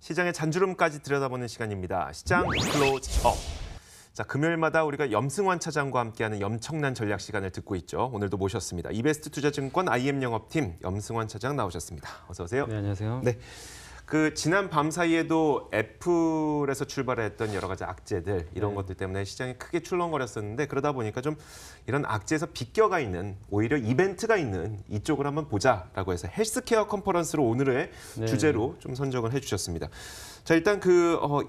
시장의 잔주름까지 들여다보는 시간입니다. 시장 클로즈업. 자, 금요일마다 우리가 염승환 차장과 함께하는 염청난 전략 시간을 듣고 있죠. 오늘도 모셨습니다. 이베스트 투자증권 IM 영업팀 염승환 차장 나오셨습니다. 어서 오세요. 네, 안녕하세요. 네. 지난 밤 사이에도 애플에서 출발했던 여러 가지 악재들 이런 것들 때문에 시장이 크게 출렁거렸었는데 그러다 보니까 좀 이런 악재에서 비껴가 있는 오히려 이벤트가 있는 이쪽을 한번 보자라고 해서 헬스케어 컨퍼런스로 오늘의 주제로 좀 선정을 해주셨습니다. 자, 일단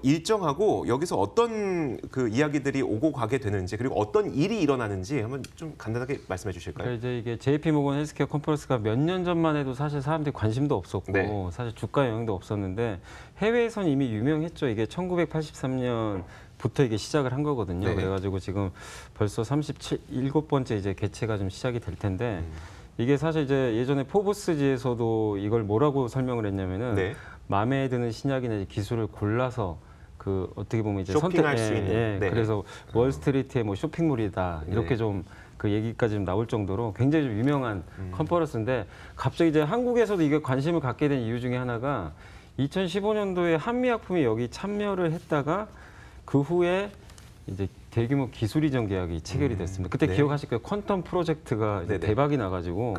일정하고 여기서 어떤 이야기들이 오고 가게 되는지 그리고 어떤 일이 일어나는지 한번 좀 간단하게 말씀해 주실까요? 그러니까 이제 이게 JP 모건 헬스케어 컨퍼런스가 몇 년 전만 해도 사실 사람들이 관심도 없었고 사실 주가 영향도 없었는데 해외에선 이미 유명했죠. 이게 1983년부터 이게 시작을 한 거거든요. 그래가지고 지금 벌써 37번째 이제 개최가 좀 시작이 될 텐데 이게 사실 이제 예전에 포브스지에서도 이걸 뭐라고 설명을 했냐면은 마음에 드는 신약이나 기술을 골라서 어떻게 보면 이제 쇼핑할 수 있는. 그래서 월스트리트의 뭐 쇼핑몰이다 이렇게 좀 그 얘기까지 좀 나올 정도로 굉장히 좀 유명한 컨퍼런스인데 갑자기 이제 한국에서도 이게 관심을 갖게 된 이유 중에 하나가 2015년도에 한미약품이 여기 참여를 했다가 그 후에 이제 대규모 기술 이전 계약이 체결이 됐습니다. 그때 기억하실 거예요. 퀀텀 프로젝트가 이제 대박이 나가지고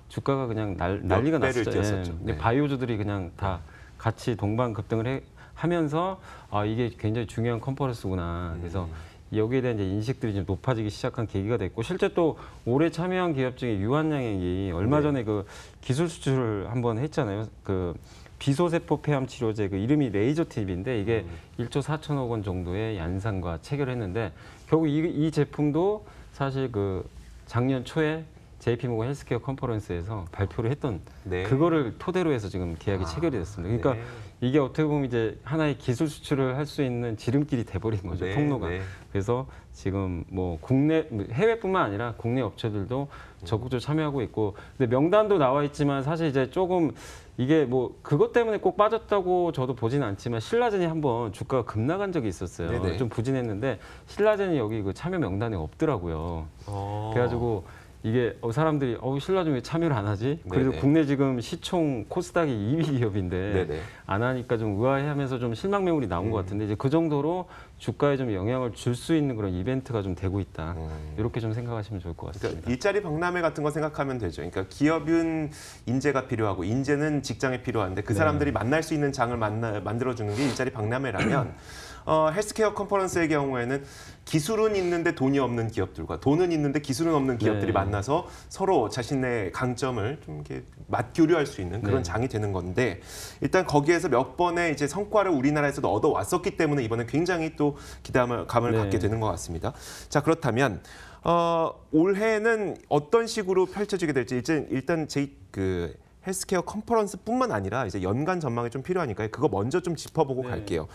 주가가 그냥 난리가 났었죠. 근데 바이오주들이 그냥 다 같이 동반급등을 하면서 이게 굉장히 중요한 컨퍼런스구나. 그래서 여기에 대한 이제 인식들이 좀 높아지기 시작한 계기가 됐고 실제 또 올해 참여한 기업 중에 유한양행이 얼마 전에 기술 수출을 한번 했잖아요. 비소세포 폐암 치료제 이름이 레이저 팁인데 이게 1조 4천억 원 정도의 양산과 체결했는데 결국 이 제품도 사실 작년 초에 JP모건 헬스케어 컨퍼런스에서 발표를 했던 그거를 토대로 해서 지금 계약이 체결이 됐습니다. 그러니까 이게 어떻게 보면 이제 하나의 기술 수출을 할 수 있는 지름길이 돼버린 거죠, 통로가. 그래서 지금 뭐 해외뿐만 아니라 국내 업체들도 적극적으로 참여하고 있고, 근데 명단도 나와 있지만 사실 이제 조금 이게 뭐 그것 때문에 꼭 빠졌다고 저도 보지는 않지만 신라젠이 한번 주가가 급락한 적이 있었어요. 좀 부진했는데 신라젠이 여기 참여 명단에 없더라고요. 그래가지고 이게 사람들이 신라젠 왜 참여를 안 하지? 그래도 국내 지금 시총 코스닥이 2위 기업인데 안 하니까 좀 의아해하면서 좀 실망 매물이 나온 것 같은데 이제 그 정도로 주가에 좀 영향을 줄 수 있는 그런 이벤트가 좀 되고 있다. 이렇게 좀 생각하시면 좋을 것 같습니다. 그러니까 일자리 박람회 같은 거 생각하면 되죠. 그러니까 기업은 인재가 필요하고 인재는 직장에 필요한데 그 사람들이 만날 수 있는 장을 만들어주는 게 일자리 박람회라면 헬스케어 컨퍼런스의 경우에는 기술은 있는데 돈이 없는 기업들과 돈은 있는데 기술은 없는 기업들이 만나서 서로 자신의 강점을 좀 이렇게 맞교류할 수 있는 그런 장이 되는 건데 일단 거기에서 몇 번의 이제 성과를 우리나라에서도 얻어왔었기 때문에 이번에 굉장히 또 기대감을 갖게 되는 것 같습니다. 자, 그렇다면 올해는 어떤 식으로 펼쳐지게 될지 일단 헬스케어 컨퍼런스뿐만 아니라 이제 연간 전망이 좀 필요하니까요. 그거 먼저 좀 짚어보고 갈게요.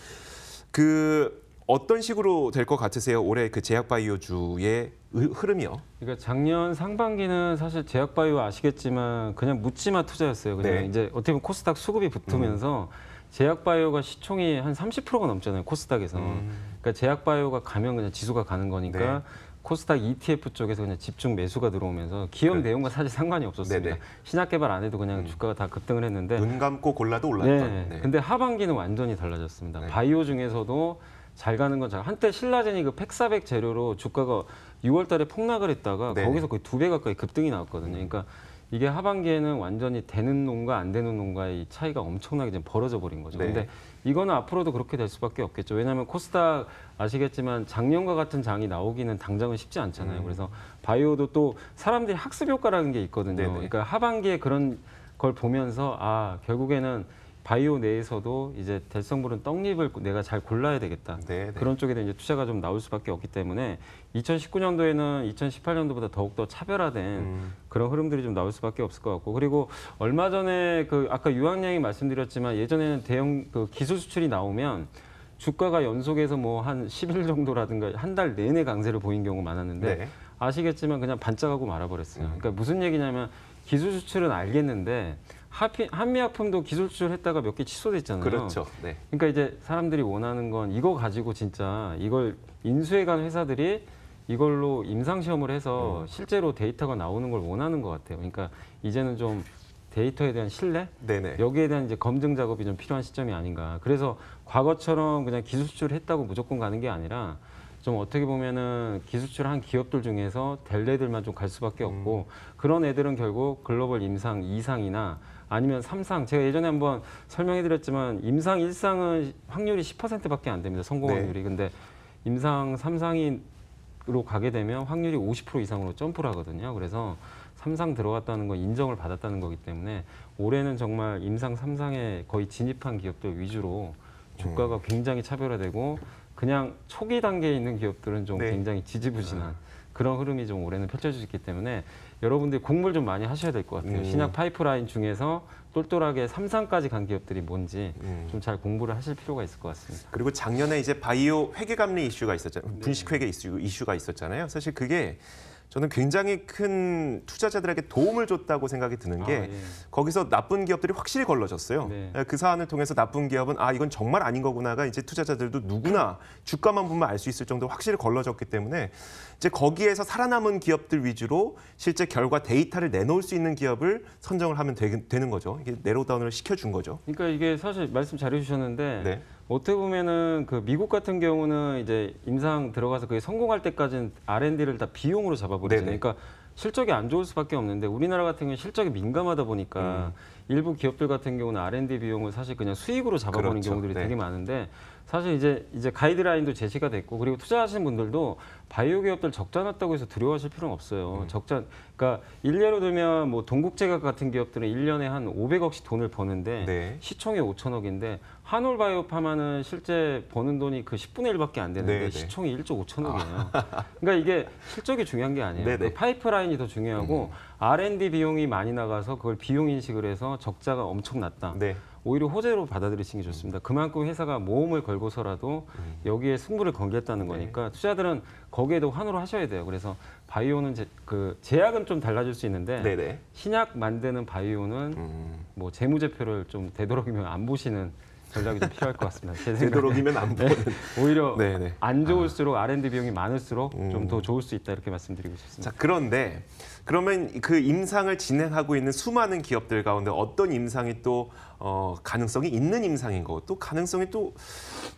어떤 식으로 될 것 같으세요? 올해 제약바이오주의 흐름이요? 그러니까 작년 상반기는 사실 제약바이오 아시겠지만 그냥 묻지마 투자였어요. 그냥 이제 어떻게 보면 코스닥 수급이 붙으면서 제약바이오가 시총이 한 30%가 넘잖아요. 코스닥에서. 그러니까 제약바이오가 가면 그냥 지수가 가는 거니까 코스닥 ETF 쪽에서 그냥 집중 매수가 들어오면서 기업 내용과 사실 상관이 없었습니다. 신약 개발 안 해도 그냥 주가가 다 급등을 했는데 눈 감고 골라도 올랐던. 근데 하반기는 완전히 달라졌습니다. 바이오 중에서도 잘 가는 건 한때 신라젠이 팩사백 재료로 주가가 6월 달에 폭락을 했다가 거기서 거의 2배 가까이 급등이 나왔거든요. 그러니까 이게 하반기에는 완전히 되는 놈과 안 되는 놈과의 차이가 엄청나게 지금 벌어져 버린 거죠. 근데 이거는 앞으로도 그렇게 될 수밖에 없겠죠. 왜냐하면 코스닥 아시겠지만 작년과 같은 장이 나오기는 당장은 쉽지 않잖아요. 그래서 바이오도 또 사람들이 학습 효과라는 게 있거든요. 그러니까 하반기에 그런 걸 보면서 결국에는 바이오 내에서도 이제 될성부른 떡잎을 내가 잘 골라야 되겠다. 그런 쪽에 이제 투자가 좀 나올 수밖에 없기 때문에 2019년도에는 2018년도보다 더욱더 차별화된 그런 흐름들이 좀 나올 수밖에 없을 것 같고 그리고 얼마 전에 아까 유한양이 말씀드렸지만 예전에는 대형 기술 수출이 나오면 주가가 연속해서 뭐 한 10일 정도라든가 한 달 내내 강세를 보인 경우가 많았는데 아시겠지만 그냥 반짝하고 말아버렸어요. 그러니까 무슨 얘기냐면 기술 수출은 알겠는데 한미약품도 기술 수출했다가 몇 개 취소됐잖아요. 그러니까 이제 사람들이 원하는 건 이거 가지고 진짜 이걸 인수해간 회사들이 이걸로 임상시험을 해서 실제로 데이터가 나오는 걸 원하는 것 같아요. 그러니까 이제는 좀 데이터에 대한 신뢰 네네. 여기에 대한 이제 검증 작업이 좀 필요한 시점이 아닌가. 그래서 과거처럼 그냥 기술 수출했다고 무조건 가는 게 아니라 좀 어떻게 보면은 기술 수출한 기업들 중에서 될 애들만 좀 갈 수밖에 없고 그런 애들은 결국 글로벌 임상 2상이나 아니면 3상. 제가 예전에 한번 설명해 드렸지만 임상 1상은 확률이 10%밖에 안 됩니다. 성공 네. 확률이. 근데 임상 3상으로 가게 되면 확률이 50% 이상으로 점프를 하거든요. 그래서 3상 들어갔다는 건 인정을 받았다는 거기 때문에 올해는 정말 임상 3상에 거의 진입한 기업들 위주로 주가가 굉장히 차별화되고 그냥 초기 단계에 있는 기업들은 좀 네. 굉장히 지지부진한 그런 흐름이 좀 올해는 펼쳐질 수 있기 때문에 여러분들이 공부를 좀 많이 하셔야 될 것 같아요. 신약 파이프라인 중에서 똘똘하게 3상까지 간 기업들이 뭔지 좀 잘 공부를 하실 필요가 있을 것 같습니다. 그리고 작년에 이제 바이오 회계감리 이슈가 있었잖아요. 분식 회계 이슈가 있었잖아요. 사실 그게 저는 굉장히 큰 투자자들에게 도움을 줬다고 생각이 드는 게 예. 거기서 나쁜 기업들이 확실히 걸러졌어요. 네. 그 사안을 통해서 나쁜 기업은 아 이건 정말 아닌 거구나가 이제 투자자들도 누구나 주가만 보면 알 수 있을 정도로 확실히 걸러졌기 때문에 이제 거기에서 살아남은 기업들 위주로 실제 결과 데이터를 내놓을 수 있는 기업을 선정을 하면 되는 거죠. 이게 내로다운을 시켜준 거죠. 그러니까 이게 사실 말씀 잘해 주셨는데 네. 어떻게 보면은 그 미국 같은 경우는 이제 임상 들어가서 그게 성공할 때까지는 R&D를 다 비용으로 잡아버리잖아요. 네네. 그러니까 실적이 안 좋을 수밖에 없는데 우리나라 같은 경우는 실적이 민감하다 보니까 일부 기업들 같은 경우는 R&D 비용을 사실 그냥 수익으로 잡아버리는 그렇죠. 경우들이 네. 되게 많은데 사실 이제 가이드라인도 제시가 됐고 그리고 투자하시는 분들도 바이오 기업들 적자 났다고 해서 두려워하실 필요는 없어요. 적자 그러니까 일례로 들면 뭐 동국제약 같은 기업들은 1년에 한 500억씩 돈을 버는데 네. 시총이 5천억인데 한올바이오파마는 실제 버는 돈이 그 10분의 1밖에 안 되는데 네네. 시총이 1조 5천억이에요. 그러니까 이게 실적이 중요한 게 아니에요. 네네. 그 파이프라인이 더 중요하고 R&D 비용이 많이 나가서 그걸 비용 인식을 해서 적자가 엄청 났다. 네. 오히려 호재로 받아들이시는 게 좋습니다. 그만큼 회사가 모험을 걸고서라도 여기에 승부를 걸겠다는 거니까 투자들은 거기에도 환호를 하셔야 돼요. 그래서 바이오는 그 제약은 좀 달라질 수 있는데 네네. 신약 만드는 바이오는 뭐 재무제표를 좀 되도록이면 안 보시는 전략이 좀 필요할 것 같습니다. 제 생각에. 되도록이면 안 보는. 오히려 네네. 안 좋을수록 R&D 비용이 많을수록 좀 더 좋을 수 있다 이렇게 말씀드리고 싶습니다. 자, 그런데 그러면 그 임상을 진행하고 있는 수많은 기업들 가운데 어떤 임상이 또 가능성이 있는 임상인 거고 또 가능성이 또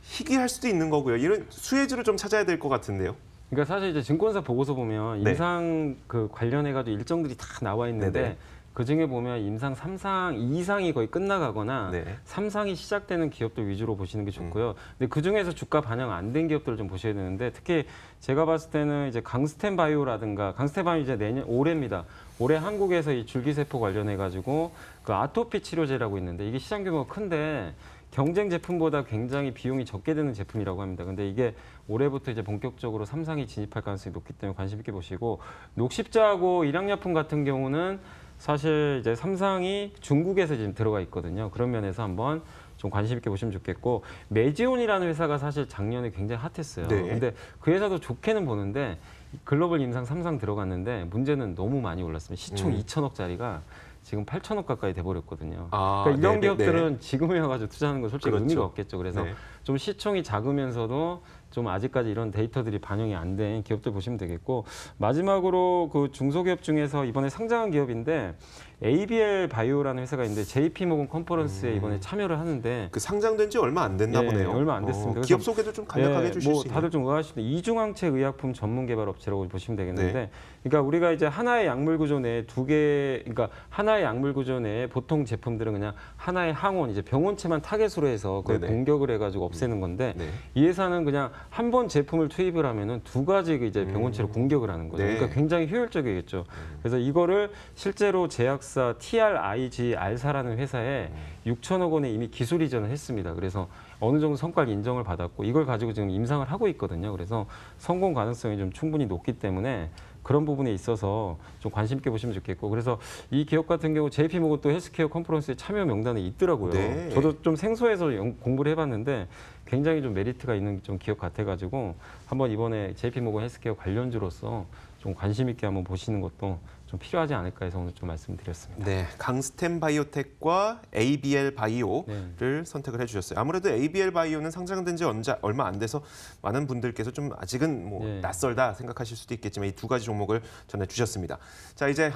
희귀할 수도 있는 거고요. 이런 수혜주를 좀 찾아야 될 것 같은데요. 그러니까 사실 이제 증권사 보고서 보면 네. 임상 그 관련해가지고 일정들이 다 나와 있는데 네네. 그 중에 보면 임상 3상, 2상이 거의 끝나가거나 네. 3상이 시작되는 기업들 위주로 보시는 게 좋고요. 근데 그 중에서 주가 반영 안 된 기업들을 좀 보셔야 되는데 특히 제가 봤을 때는 이제 강스텐 바이오라든가 강스텐 바이오 이제 올해입니다. 올해 한국에서 이 줄기세포 관련해 가지고 그 아토피 치료제라고 있는데 이게 시장 규모가 큰데 경쟁 제품보다 굉장히 비용이 적게 드는 제품이라고 합니다. 근데 이게 올해부터 이제 본격적으로 3상이 진입할 가능성이 높기 때문에 관심 있게 보시고 녹십자하고 일양약품 같은 경우는 사실 이제 3상이 중국에서 지금 들어가 있거든요. 그런 면에서 한번 좀 관심 있게 보시면 좋겠고 메지온이라는 회사가 사실 작년에 굉장히 핫했어요. 네. 근데 그 회사도 좋게는 보는데 글로벌 임상 3상 들어갔는데 문제는 너무 많이 올랐습니다. 시총 2천억짜리가 지금 8천억 가까이 돼버렸거든요. 아, 그러니까 이런 네네, 기업들은 지금에 와가지고 투자하는 건 솔직히 그렇죠. 의미가 없겠죠. 그래서 네. 좀 시총이 작으면서도 좀 아직까지 이런 데이터들이 반영이 안 된 기업들 보시면 되겠고 마지막으로 그 중소기업 중에서 이번에 상장한 기업인데 ABL 바이오라는 회사가 있는데 JP모건 컨퍼런스에 이번에 참여를 하는데 그 상장된 지 얼마 안 됐나 예, 보네요. 얼마 안 됐습니다. 기업 그래서 소개도 좀 간략하게 예, 해주실 뭐 수 있나요? 다들 좀 의아하시는데 이중항체 의약품 전문 개발 업체라고 보시면 되겠는데, 네. 그러니까 우리가 이제 하나의 약물 구조 내에 두 개, 그러니까 하나의 약물 구조 내에 보통 제품들은 그냥 하나의 항원, 이제 병원체만 타겟으로 해서 그걸 네네. 공격을 해가지고 없애는 건데, 네. 이 회사는 그냥 한 번 제품을 투입을 하면은 두 가지 이제 병원체로 공격을 하는 거죠. 네. 그러니까 굉장히 효율적이겠죠. 그래서 이거를 실제로 제약사 TRIG 알사라는 회사에 6천억 원에 이미 기술 이전을 했습니다. 그래서 어느 정도 성과를 인정을 받았고 이걸 가지고 지금 임상을 하고 있거든요. 그래서 성공 가능성이 좀 충분히 높기 때문에 그런 부분에 있어서 좀 관심 있게 보시면 좋겠고, 그래서 이 기업 같은 경우 JP모건 또 헬스케어 컨퍼런스에 참여 명단에 있더라고요. 네. 저도 좀 생소해서 공부를 해봤는데 굉장히 좀 메리트가 있는 좀 기업 같아가지고 한번 이번에 JP모건 헬스케어 관련주로서 좀 관심 있게 한번 보시는 것도 좀 필요하지 않을까 해서 오늘 좀 말씀드렸습니다. 네, 강스텐 바이오텍과 ABL 바이오를 선택을 해주셨어요. 아무래도 ABL 바이오는 상장된 지 얼마 안 돼서 많은 분들께서 좀 아직은 뭐 네. 낯설다 생각하실 수도 있겠지만 이 두 가지 종목을 전해주셨습니다. 자, 이제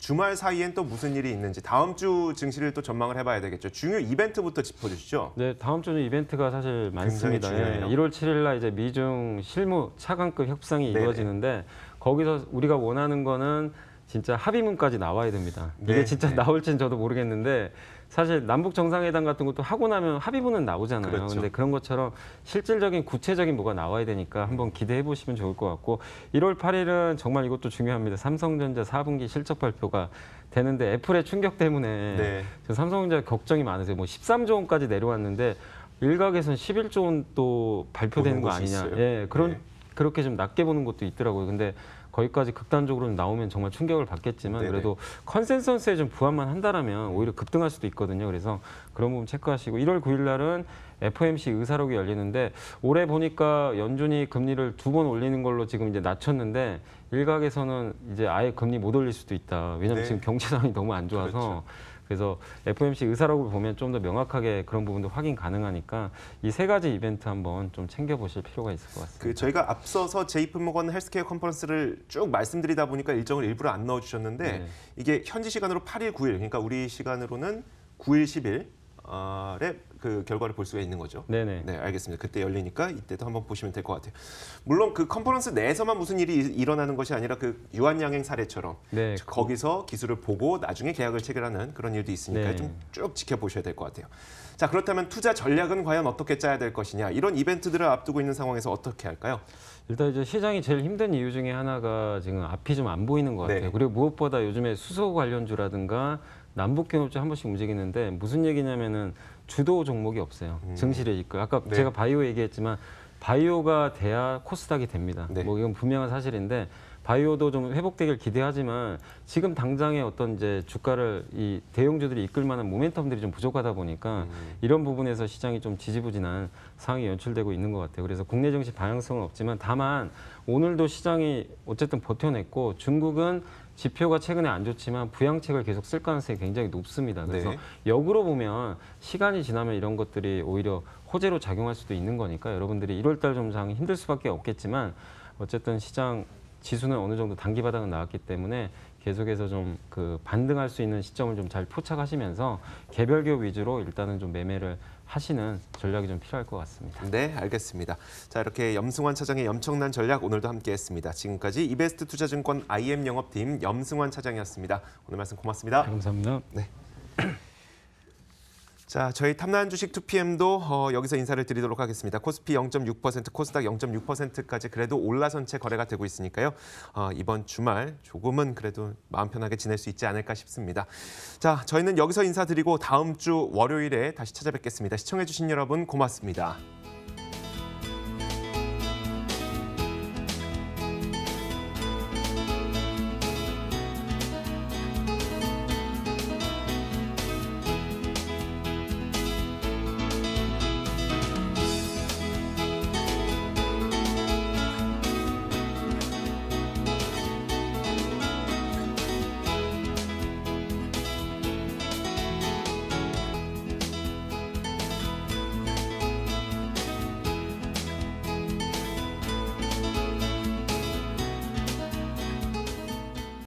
주말 사이엔 또 무슨 일이 있는지 다음 주 증시를 또 전망을 해봐야 되겠죠. 중요 이벤트부터 짚어주시죠. 네, 다음 주는 이벤트가 사실 많습니다. 중요해요. 1월 7일 날 이제 미중 실무 차관급 협상이 네네. 이루어지는데 거기서 우리가 원하는 거는 진짜 합의문까지 나와야 됩니다. 네, 이게 진짜 네. 나올지는 저도 모르겠는데 사실 남북 정상회담 같은 것도 하고 나면 합의문은 나오잖아요. 그렇죠. 근데 그런 것처럼 실질적인 구체적인 뭐가 나와야 되니까 한번 기대해 보시면 좋을 것 같고 1월 8일은 정말 이것도 중요합니다. 삼성전자 4분기 실적 발표가 되는데 애플의 충격 때문에 네. 지금 삼성전자 걱정이 많으세요. 뭐 13조 원까지 내려왔는데 일각에서는 11조 원 또 발표되는 보는 거 곳이 아니냐. 있어요. 예, 그런 네. 그렇게 좀 낮게 보는 것도 있더라고요. 근데 거기까지 극단적으로 나오면 정말 충격을 받겠지만 네네. 그래도 컨센서스에 좀 부합만 한다라면 오히려 급등할 수도 있거든요. 그래서 그런 부분 체크하시고 1월 9일 날은 FOMC 의사록이 열리는데 올해 보니까 연준이 금리를 2번 올리는 걸로 지금 이제 낮췄는데 일각에서는 이제 아예 금리 못 올릴 수도 있다. 왜냐하면 네. 지금 경제 상황이 너무 안 좋아서. 그렇죠. 그래서 FOMC 의사록을 보면 좀 더 명확하게 그런 부분도 확인 가능하니까 이 세 가지 이벤트 한번 좀 챙겨보실 필요가 있을 것 같습니다. 그 저희가 앞서서 JP모건 헬스케어 컨퍼런스를 쭉 말씀드리다 보니까 일정을 일부러 안 넣어주셨는데 네. 이게 현지 시간으로 8일, 9일, 그러니까 우리 시간으로는 9일, 10일 에 그 결과를 볼 수가 있는 거죠. 네네. 네, 알겠습니다. 그때 열리니까 이때도 한번 보시면 될 것 같아요. 물론 그 컨퍼런스 내에서만 무슨 일이 일어나는 것이 아니라 그 유한양행 사례처럼 네. 거기서 기술을 보고 나중에 계약을 체결하는 그런 일도 있으니까 네. 좀 쭉 지켜보셔야 될 것 같아요. 자, 그렇다면 투자 전략은 과연 어떻게 짜야 될 것이냐? 이런 이벤트들을 앞두고 있는 상황에서 어떻게 할까요? 일단 이제 시장이 제일 힘든 이유 중에 하나가 지금 앞이 좀 안 보이는 것 같아요. 네. 그리고 무엇보다 요즘에 수소 관련주라든가 남북 경협주 한 번씩 움직이는데 무슨 얘기냐면은 주도 종목이 없어요. 증시를 이끌. 아까 네. 제가 바이오 얘기했지만 바이오가 돼야 코스닥이 됩니다. 네. 뭐 이건 분명한 사실인데 바이오도 좀 회복되길 기대하지만 지금 당장의 어떤 이제 주가를 이 대형주들이 이끌 만한 모멘텀들이 좀 부족하다 보니까 이런 부분에서 시장이 좀 지지부진한 상황이 연출되고 있는 것 같아요. 그래서 국내 증시 방향성은 없지만 다만 오늘도 시장이 어쨌든 버텨냈고 중국은 지표가 최근에 안 좋지만 부양책을 계속 쓸 가능성이 굉장히 높습니다. 그래서 네. 역으로 보면 시간이 지나면 이런 것들이 오히려 호재로 작용할 수도 있는 거니까 여러분들이 1월달 좀 장 힘들 수밖에 없겠지만 어쨌든 시장 지수는 어느 정도 단기 바닥은 나왔기 때문에 계속해서 좀 그 반등할 수 있는 시점을 좀 잘 포착하시면서 개별 기업 위주로 일단은 좀 매매를 하시는 전략이 좀 필요할 것 같습니다. 네, 알겠습니다. 자, 이렇게 염승환 차장의 엄청난 전략 오늘도 함께했습니다. 지금까지 이베스트 투자증권 IM 영업팀 염승환 차장이었습니다. 오늘 말씀 고맙습니다. 감사합니다. 자, 저희 탐나는 주식 2PM도 여기서 인사를 드리도록 하겠습니다. 코스피 0.6%, 코스닥 0.6%까지 그래도 올라선 채 거래가 되고 있으니까요. 이번 주말 조금은 그래도 마음 편하게 지낼 수 있지 않을까 싶습니다. 자, 저희는 여기서 인사드리고 다음 주 월요일에 다시 찾아뵙겠습니다. 시청해주신 여러분 고맙습니다.